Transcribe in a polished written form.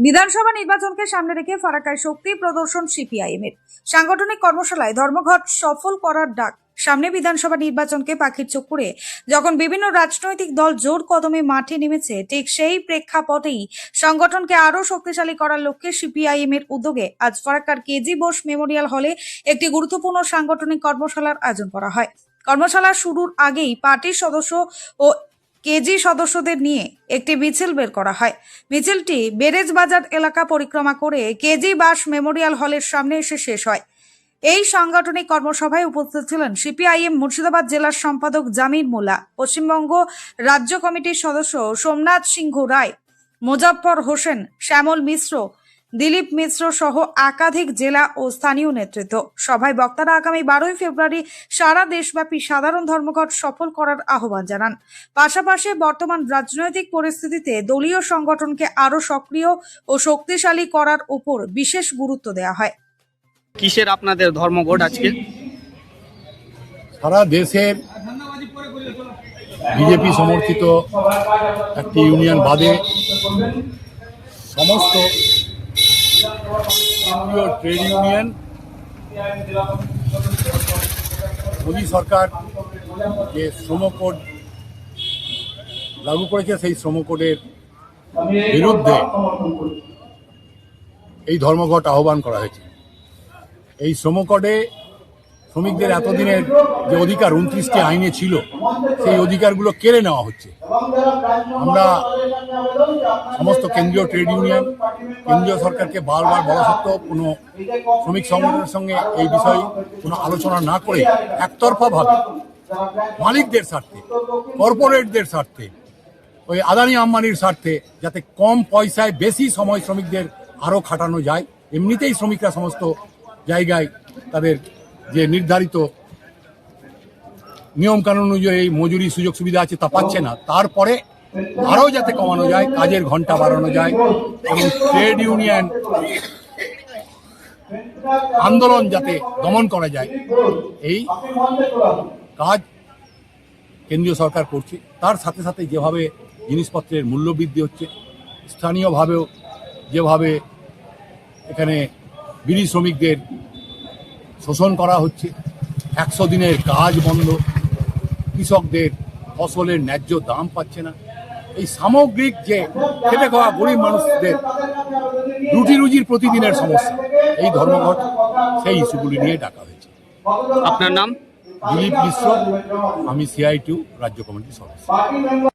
বিধানসভা নির্বাচনকে সামনে রেখে ফারাক্কায় শক্তি প্রদর্শন সিপিআইএম এর সাংগঠনিক কর্মশালায় ধর্মঘট সফল করার ডাক। সামনে বিধানসভা নির্বাচনকে পাখির চোখ করে যখন বিভিন্ন রাজনৈতিক দল জোর কদমে মাঠে নেমেছে, ঠিক সেই প্রেক্ষাপটেই সংগঠনকে আরো শক্তিশালী করার লক্ষ্যে সিপিআইএম এর উদ্যোগে আজ ফারাক্কার কেজি বোস মেমোরিয়াল হলে একটি গুরুত্বপূর্ণ সাংগঠনিক কর্মশালার আয়োজন করা হয়। কর্মশালা শুরুর আগেই পার্টির সদস্য ও কেজি সদস্যদের নিয়ে একটি মিছিল বের করা হয়। মিছিলটি বেরেজ বাজার এলাকা পরিক্রমা করে কেজি বাস মেমোরিয়াল হলের সামনে এসে শেষ হয়। এই সাংগঠনিক কর্মসভায় উপস্থিত ছিলেন সিপিআইএম মুর্শিদাবাদ জেলার সম্পাদক জামির মোল্লা, পশ্চিমবঙ্গ রাজ্য কমিটির সদস্য সোমনাথ সিংহ রায়, মোজাফফর হোসেন, শ্যামল মিশ্র, দিলীপ মিশ্র সহ একাধিক জেলা ও স্থানীয় নেতৃত্ব। সভায় বক্তারা আগামী 12 ফেব্রুয়ারি সারা দেশব্যাপী সাধারণ ধর্মঘট সফল করার আহ্বান জানান। পাশাপাশি বর্তমান রাজনৈতিক পরিস্থিতিতে দলীয় সংগঠনকে আরো সক্রিয় ও শক্তিশালী করার উপর বিশেষ গুরুত্ব দেওয়া হয়। কিসের আপনাদের ধর্মঘট আজকে? সারা দেশের বিজেপি সমর্থিত একটি ইউনিয়ন বাদে সমস্ত ট্রেড ইউনিয়ন মোদী সরকার যে শ্রম কোড লাগু করেছে, সেই শ্রম কোডের বিরুদ্ধে এই ধর্মঘট আহ্বান করা হয়েছে। এই শ্রম কোডে শ্রমিকদের এতদিনের যে অধিকার 29টি আইনে ছিল, সেই অধিকারগুলো কেড়ে নেওয়া হচ্ছে। আমরা সমস্ত কেন্দ্রীয় ট্রেড ইউনিয়ন কেন্দ্রীয় সরকারকে বারবার বলা সত্ত্বেও কোনো শ্রমিক সংগঠনের সঙ্গে এই বিষয়ে কোনো আলোচনা না করে একতরফাভাবে মালিকদের স্বার্থে, কর্পোরেটদের স্বার্থে, ওই আদানি আম্বানির স্বার্থে যাতে কম পয়সায় বেশি সময় শ্রমিকদের আরও খাটানো যায়। এমনিতেই শ্রমিকরা সমস্ত জায়গায় তাদের যে নির্ধারিত নিয়মকানুন অনুযায়ী মজুরি সুযোগ সুবিধা আছে তা পাচ্ছে না, তারপরে আরও যাতে কমানো যায়, কাজের ঘন্টা বাড়ানো যায় এবং ট্রেড ইউনিয়ন আন্দোলন যাতে দমন করা যায়, এই কাজ কেন্দ্রীয় সরকার করছে। তার সাথে সাথে যেভাবে জিনিসপত্রের মূল্য বৃদ্ধি হচ্ছে, স্থানীয়ভাবেও যেভাবে এখানে বিড়ি শ্রমিকদের শোষণ করা হচ্ছে, 100 দিনের কাজ বন্ধ, কৃষকদের ফসলের ন্যায্য দাম পাচ্ছে না, এই সামগ্রিক যে খেটে খাওয়া গরিব মানুষদের রুটি রুজির প্রতিদিনের সমস্যা, এই ধর্মঘট সেই ইস্যুগুলি নিয়ে ডাকা হয়েছে। আপনার নাম? দিলীপ মিশ্র, আমি CI2 রাজ্য কমিটির সদস্য।